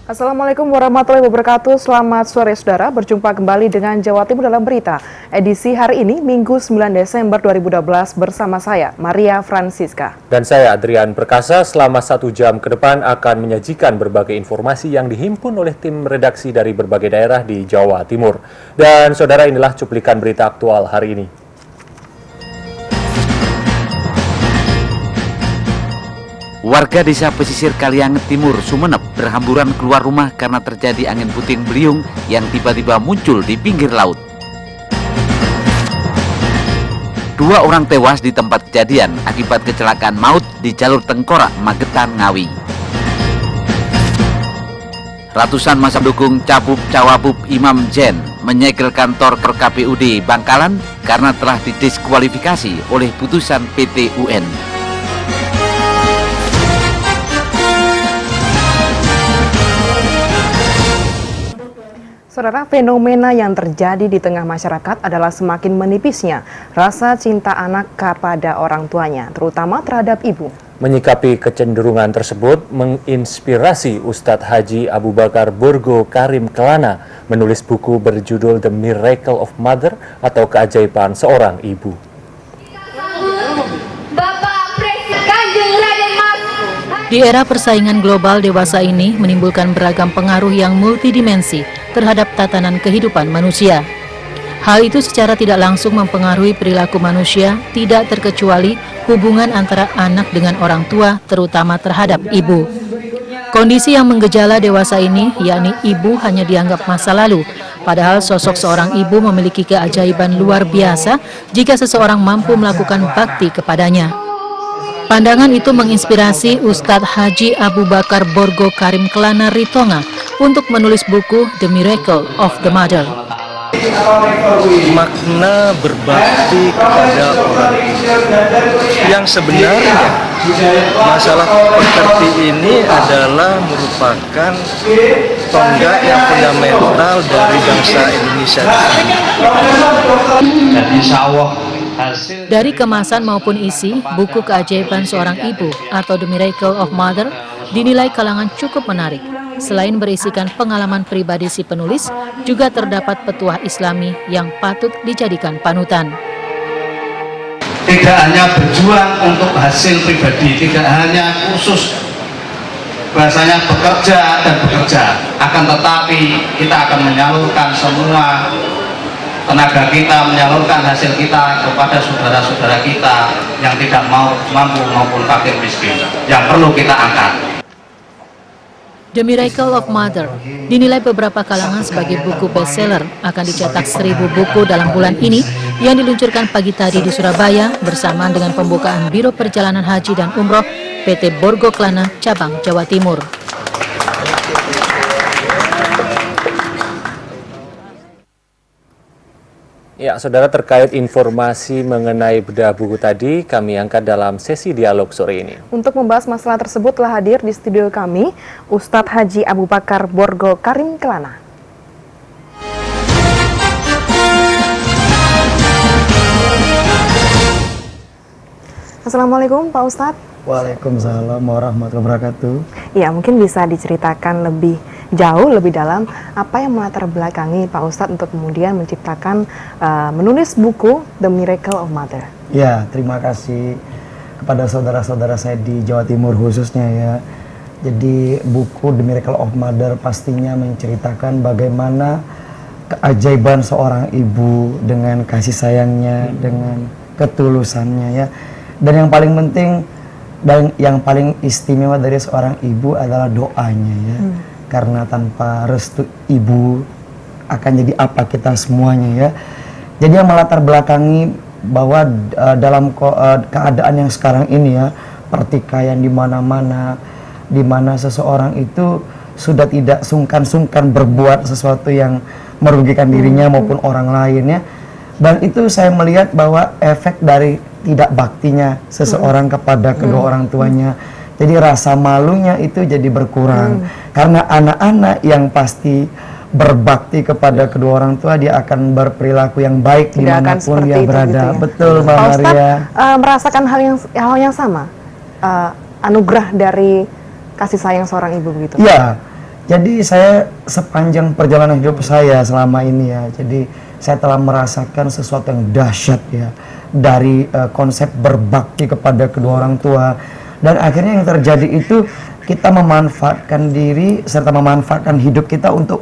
Assalamualaikum warahmatullahi wabarakatuh. Selamat sore saudara, berjumpa kembali dengan Jawa Timur dalam berita. Edisi hari ini, Minggu 9 Desember 2012 bersama saya, Maria Francisca. Dan saya, Adrian Perkasa, selama 1 jam ke depan akan menyajikan berbagai informasi yang dihimpun oleh tim redaksi dari berbagai daerah di Jawa Timur. Dan saudara, inilah cuplikan berita aktual hari ini. Warga desa pesisir Kalianget Timur, Sumeneb berhamburan keluar rumah karena terjadi angin puting beliung yang tiba-tiba muncul di pinggir laut. 2 orang tewas di tempat kejadian akibat kecelakaan maut di jalur Tengkorak, Magetan, Ngawi. Ratusan massa pendukung Capup-Cawapup Imam Jen menyegel kantor KPUD Bangkalan karena telah didiskualifikasi oleh putusan PT UN. Saudara, fenomena yang terjadi di tengah masyarakat adalah semakin menipisnya rasa cinta anak kepada orang tuanya, terutama terhadap ibu. Menyikapi kecenderungan tersebut, menginspirasi Ustadz Haji Abu Bakar Borgo Karim Kelana menulis buku berjudul The Miracle of Mother atau Keajaiban Seorang Ibu. Di era persaingan global dewasa ini menimbulkan beragam pengaruh yang multidimensi terhadap tatanan kehidupan manusia. Hal itu secara tidak langsung mempengaruhi perilaku manusia, tidak terkecuali hubungan antara anak dengan orang tua, terutama terhadap ibu. Kondisi yang menggejala dewasa ini, yakni ibu hanya dianggap masa lalu, padahal sosok seorang ibu memiliki keajaiban luar biasa jika seseorang mampu melakukan bakti kepadanya. Pandangan itu menginspirasi Ustadz Haji Abu Bakar Borgo Karim Kelana Ritonga untuk menulis buku The Miracle of the Mother. Makna berbakti kepada orang yang sebenarnya masalah pekerti ini adalah merupakan tonggak yang fundamental dari bangsa Indonesia. Dan insya Allah dari kemasan maupun isi, buku Keajaiban Seorang Ibu atau The Miracle of Mother dinilai kalangan cukup menarik. Selain berisikan pengalaman pribadi si penulis, juga terdapat petuah Islami yang patut dijadikan panutan. Tidak hanya berjuang untuk hasil pribadi, tidak hanya khusus bahasanya bekerja dan bekerja, akan tetapi kita akan menyalurkan semua tenaga kita, menyalurkan hasil kita kepada saudara-saudara kita yang tidak mampu maupun fakir miskin yang perlu kita angkat. The Miracle of Mother dinilai beberapa kalangan sebagai buku bestseller, akan dicetak 1000 buku dalam bulan ini yang diluncurkan pagi tadi di Surabaya bersamaan dengan pembukaan Biro Perjalanan Haji dan Umroh PT Borgo Kelana Cabang Jawa Timur. Ya, saudara, terkait informasi mengenai bedah buku tadi, kami angkat dalam sesi dialog sore ini. Untuk membahas masalah tersebut telah hadir di studio kami, Ustadz Haji Abu Bakar Borgo Karim Kelana. Assalamualaikum Pak Ustadz. Waalaikumsalam warahmatullahi wabarakatuh. Ya, mungkin bisa diceritakan lebih jauh, lebih dalam apa yang melatar belakangi Pak Ustadz untuk kemudian menciptakan, menulis buku The Miracle of Mother. Ya, terima kasih kepada saudara-saudara saya di Jawa Timur khususnya ya. Jadi buku The Miracle of Mother pastinya menceritakan bagaimana keajaiban seorang ibu dengan kasih sayangnya, dengan ketulusannya ya. Dan yang paling penting dan yang paling istimewa dari seorang ibu adalah doanya ya. Karena tanpa restu ibu akan jadi apa kita semuanya ya. Jadi yang melatar belakangi bahwa dalam keadaan yang sekarang ini ya, pertikaian di mana-mana, di mana seseorang itu sudah tidak sungkan-sungkan berbuat sesuatu yang merugikan dirinya maupun orang lain ya. Dan itu saya melihat bahwa efek dari tidak baktinya seseorang kepada kedua orang tuanya. Jadi rasa malunya itu jadi berkurang. Karena anak-anak yang pasti berbakti kepada kedua orang tua, dia akan berperilaku yang baik dimanapun dia berada. Ya? Betul, Mbak Maria. Merasakan hal yang sama, anugerah dari kasih sayang seorang ibu begitu? Ya, Jadi saya sepanjang perjalanan hidup saya selama ini ya, jadi saya telah merasakan sesuatu yang dahsyat ya dari konsep berbakti kepada kedua orang tua, dan akhirnya yang terjadi itu kita memanfaatkan diri serta memanfaatkan hidup kita untuk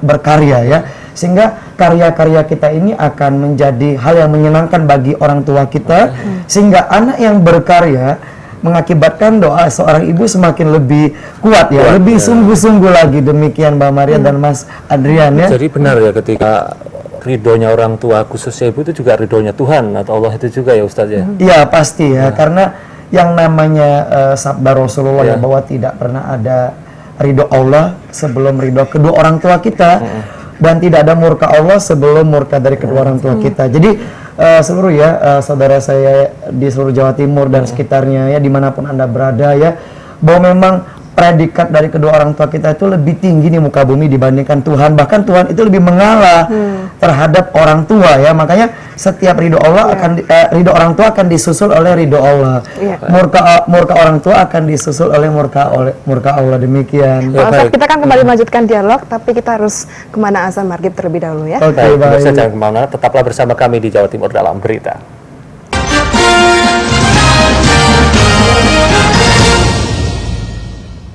berkarya ya, sehingga karya-karya kita ini akan menjadi hal yang menyenangkan bagi orang tua kita, sehingga anak yang berkarya mengakibatkan doa seorang ibu semakin lebih kuat ya, lebih sungguh-sungguh lagi. Demikian Mbak Maria dan Mas Adrian ya. Jadi benar ya, ketika ridhonya orang tua khususnya ibu itu juga ridhonya Tuhan atau Allah itu juga ya Ustadz ya? Iya pasti ya, karena yang namanya sabda Rasulullah ya, bahwa tidak pernah ada ridho Allah sebelum ridho kedua orang tua kita, dan tidak ada murka Allah sebelum murka dari kedua orang tua kita. Jadi seluruh ya saudara saya di seluruh Jawa Timur dan sekitarnya ya, dimanapun Anda berada ya, bahwa memang predikat dari kedua orang tua kita itu lebih tinggi di muka bumi dibandingkan Tuhan. Bahkan Tuhan itu lebih mengalah terhadap orang tua ya. Makanya setiap ridho Allah ridho orang tua akan disusul oleh ridho Allah. Murka orang tua akan disusul oleh murka Allah. Demikian. Ustaz, kita akan kembali melanjutkan dialog, tapi kita harus kemana azan maghrib terlebih dahulu ya. Oke, baik. Pemirsa jangan kemana, tetaplah bersama kami di Jawa Timur dalam berita.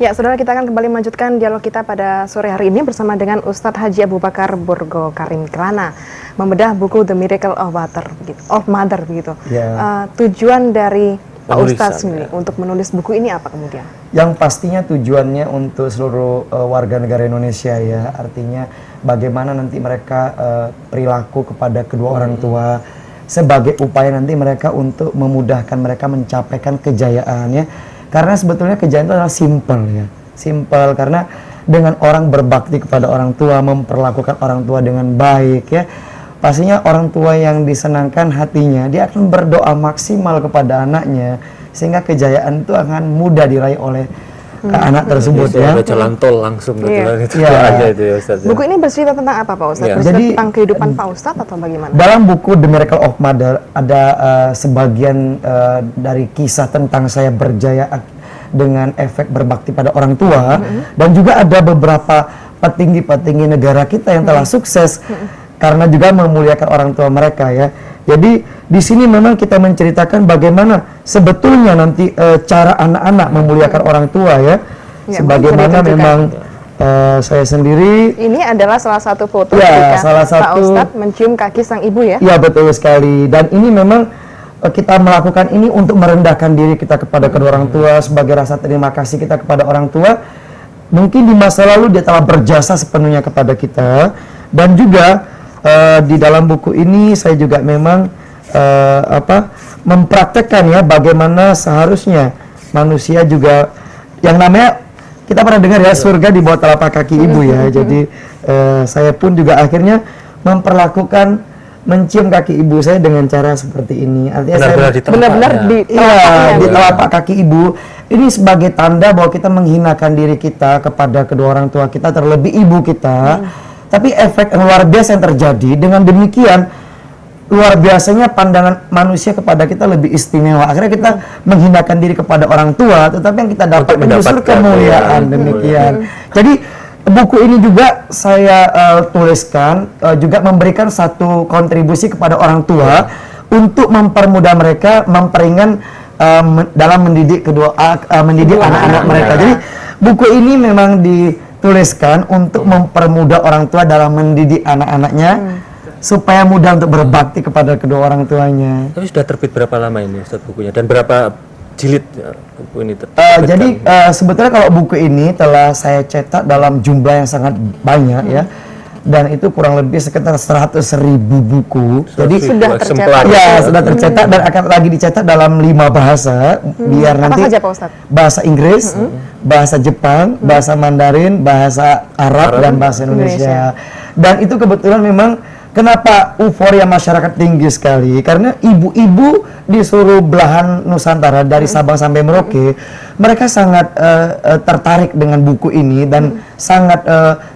Ya, saudara, kita akan kembali melanjutkan dialog kita pada sore hari ini bersama dengan Ustadz Haji Abu Bakar Borgo Karim Kelana, membedah buku The Miracle of Mother begitu. Tujuan dari Pak Ustadz sendiri untuk menulis buku ini apa kemudian? Yang pastinya tujuannya untuk seluruh warga negara Indonesia ya, artinya bagaimana nanti mereka perilaku kepada kedua orang tua sebagai upaya nanti mereka untuk memudahkan mereka mencapaikan kejayaan ya. Karena sebetulnya kejayaan itu adalah simple ya, simple karena dengan orang berbakti kepada orang tua, memperlakukan orang tua dengan baik ya, pastinya orang tua yang disenangkan hatinya, dia akan berdoa maksimal kepada anaknya, sehingga kejayaan itu akan mudah diraih oleh anak tersebut ya. Ada jalan tol langsung gitu itu Iya. itu ya Ustadz. Buku ini bercerita tentang apa Pak Ustadz? Bercerita Jadi, tentang kehidupan Pak Ustadz atau bagaimana? Dalam buku The Miracle of Mother ada sebagian dari kisah tentang saya berjaya dengan efek berbakti pada orang tua, dan juga ada beberapa petinggi-petinggi negara kita yang telah sukses karena juga memuliakan orang tua mereka ya. Jadi di sini memang kita menceritakan bagaimana sebetulnya nanti cara anak-anak memuliakan orang tua ya. Sebagaimana memang saya sendiri. Ini adalah salah satu foto ya, ketika Pak Ustadz mencium kaki sang ibu ya. Iya betul sekali. Dan ini memang kita melakukan ini untuk merendahkan diri kita kepada kedua orang tua sebagai rasa terima kasih kita kepada orang tua. Mungkin di masa lalu dia telah berjasa sepenuhnya kepada kita, dan juga di dalam buku ini saya juga memang mempraktekkan ya bagaimana seharusnya manusia juga yang namanya kita pernah dengar ya surga di bawah telapak kaki ibu ya. Jadi saya pun juga akhirnya memperlakukan mencium kaki ibu saya dengan cara seperti ini. Artinya benar-benar di telapak kaki ibu. Ini sebagai tanda bahwa kita menghinakan diri kita kepada kedua orang tua kita, terlebih ibu kita. Tapi efek yang luar biasa yang terjadi, dengan demikian luar biasanya pandangan manusia kepada kita lebih istimewa. Akhirnya kita menghinakan diri kepada orang tua, tetapi yang kita dapat justru kemuliaan. Demikian. Jadi buku ini juga saya tuliskan juga memberikan satu kontribusi kepada orang tua untuk mempermudah mereka, memperingan dalam mendidik anak-anak mereka. Jadi buku ini memang dituliskan untuk mempermudah orang tua dalam mendidik anak-anaknya supaya mudah untuk berbakti kepada kedua orang tuanya. Tapi sudah terbit berapa lama ini Ustadz bukunya, dan berapa jilid buku ini jadi sebetulnya kalau buku ini telah saya cetak dalam jumlah yang sangat banyak ya, dan itu kurang lebih sekitar 100.000 buku. Jadi sudah tercetak. Ya, sudah tercetak dan akan lagi dicetak dalam 5 bahasa biar nanti apa saja, Pak Ustadz? Bahasa Inggris, bahasa Jepang, bahasa Mandarin, bahasa Arab dan bahasa Indonesia. Dan itu kebetulan memang kenapa euforia masyarakat tinggi sekali, karena ibu-ibu di seluruh belahan Nusantara dari Sabang sampai Merauke, mereka sangat tertarik dengan buku ini dan sangat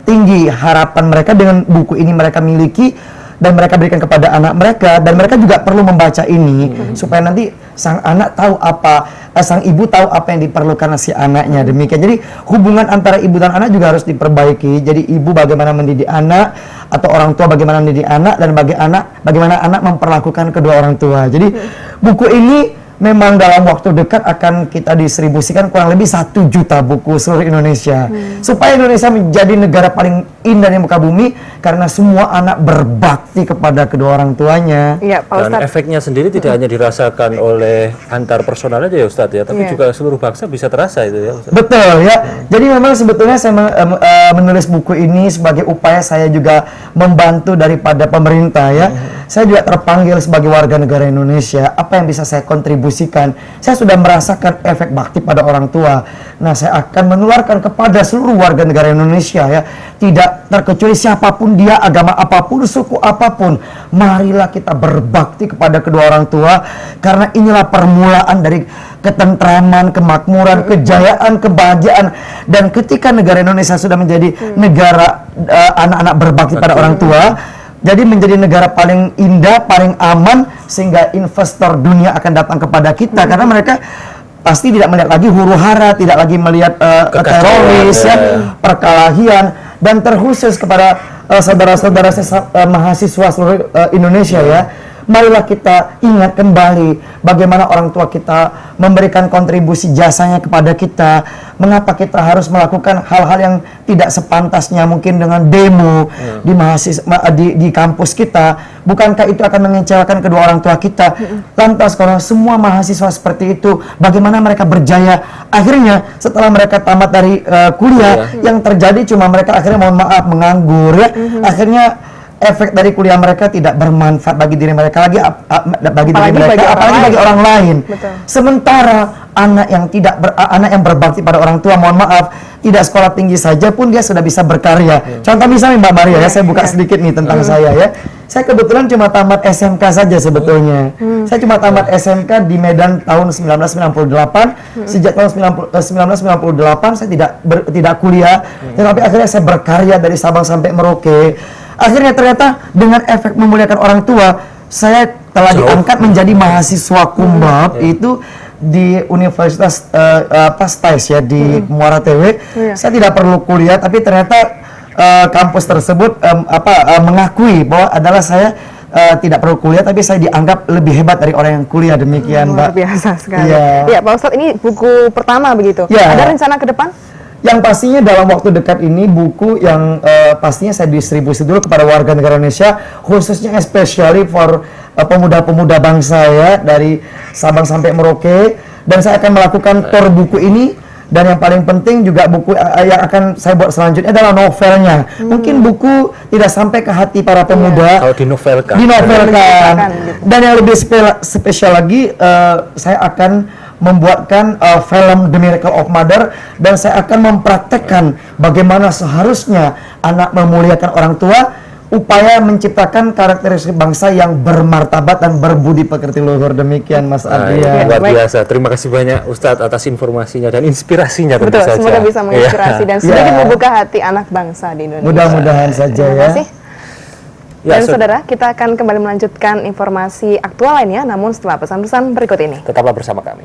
tinggi harapan mereka dengan buku ini mereka miliki dan mereka berikan kepada anak mereka, dan mereka juga perlu membaca ini supaya nanti sang anak tahu sang ibu tahu apa yang diperlukan si anaknya, demikian. Jadi hubungan antara ibu dan anak juga harus diperbaiki. Jadi ibu bagaimana mendidik anak, atau orang tua bagaimana mendidik anak, dan bagaimana anak memperlakukan kedua orang tua. Jadi buku ini memang dalam waktu dekat akan kita distribusikan kurang lebih 1 juta buku seluruh Indonesia. Supaya Indonesia menjadi negara paling indah di muka bumi karena semua anak berbakti kepada kedua orang tuanya. Iya, Pak Dan Ustadz. efeknya sendiri tidak hanya dirasakan oleh antar personal aja ya Ustadz ya, tapi juga seluruh bangsa bisa terasa itu ya Ustadz. Betul ya. Jadi memang sebetulnya saya menulis buku ini sebagai upaya saya juga membantu daripada pemerintah ya. Saya juga terpanggil sebagai warga negara Indonesia. Apa yang bisa saya kontribusikan? Saya sudah merasakan efek bakti pada orang tua. Nah, saya akan menularkan kepada seluruh warga negara Indonesia ya. Tidak terkecuali siapapun dia, agama apapun, suku apapun. Marilah kita berbakti kepada kedua orang tua, karena inilah permulaan dari ketentraman, kemakmuran, kejayaan, kebahagiaan. Dan ketika negara Indonesia sudah menjadi negara anak-anak berbakti pada orang tua, jadi menjadi negara paling indah, paling aman, sehingga investor dunia akan datang kepada kita karena mereka pasti tidak melihat lagi huru-hara, tidak lagi melihat teroris, perkelahian, dan terkhusus kepada saudara-saudara mahasiswa seluruh Indonesia ya. Marilah kita ingat kembali bagaimana orang tua kita memberikan kontribusi jasanya kepada kita. Mengapa kita harus melakukan hal-hal yang tidak sepantasnya, mungkin dengan demo di kampus kita? Bukankah itu akan mengecewakan kedua orang tua kita? Lantas kalau semua mahasiswa seperti itu, bagaimana mereka berjaya? Akhirnya setelah mereka tamat dari kuliah, yang terjadi cuma mereka akhirnya mohon maaf menganggur ya. Akhirnya efek dari kuliah mereka tidak bermanfaat bagi diri mereka lagi, apalagi bagi orang lain. Betul. Sementara anak yang berbakti pada orang tua, mohon maaf, tidak sekolah tinggi saja pun dia sudah bisa berkarya. Contoh misalnya Mbak Maria ya, saya buka sedikit nih tentang saya ya. Saya kebetulan cuma tamat SMK saja sebetulnya. Saya cuma tamat SMK di Medan tahun 1998. Sejak tahun 1998 saya tidak kuliah, tetapi akhirnya saya berkarya dari Sabang sampai Merauke. Akhirnya ternyata dengan efek memuliakan orang tua, saya telah diangkat menjadi mahasiswa kumbab itu di Universitas STAIS ya di Muara Tewe. Saya tidak perlu kuliah, tapi ternyata kampus tersebut mengakui bahwa adalah saya tidak perlu kuliah, tapi saya dianggap lebih hebat dari orang yang kuliah, demikian Mbak. Luar biasa sekali. Iya. Ya Pak Ustadz, ini buku pertama begitu. Ya. Ada rencana ke depan? Yang pastinya dalam waktu dekat ini buku yang pastinya saya distribusi dulu kepada warga negara Indonesia, khususnya especially for pemuda-pemuda bangsa ya, dari Sabang sampai Merauke. Dan saya akan melakukan tour buku ini. Dan yang paling penting juga buku yang akan saya buat selanjutnya adalah novelnya. Mungkin buku tidak sampai ke hati para pemuda. Kalau dinovelkan. Dan yang lebih spesial lagi, saya akan membuatkan film The Miracle of Mother, dan saya akan mempraktekkan bagaimana seharusnya anak memuliakan orang tua, upaya menciptakan karakteristik bangsa yang bermartabat dan berbudi pekerti luhur. Demikian Mas Adrian. Luar biasa. Terima kasih banyak Ustadz atas informasinya dan inspirasinya tentu Betul, saja. semoga bisa menginspirasi dan sedikit membuka hati anak bangsa di Indonesia. Mudah-mudahan saja Terima ya. kasih. Dan saudara, kita akan kembali melanjutkan informasi aktual lainnya, namun setelah pesan-pesan berikut ini. Tetaplah bersama kami.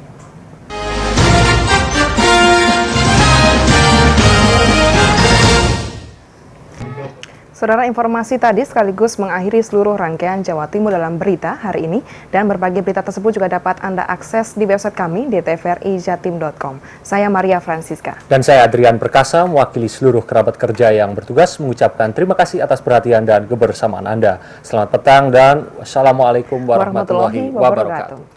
Saudara, informasi tadi sekaligus mengakhiri seluruh rangkaian Jawa Timur dalam berita hari ini, dan berbagai berita tersebut juga dapat Anda akses di website kami di tvrijatim.com. Saya Maria Francisca. Dan saya Adrian Perkasa, mewakili seluruh kerabat kerja yang bertugas mengucapkan terima kasih atas perhatian dan kebersamaan Anda. Selamat petang dan wassalamualaikum warahmatullahi wabarakatuh.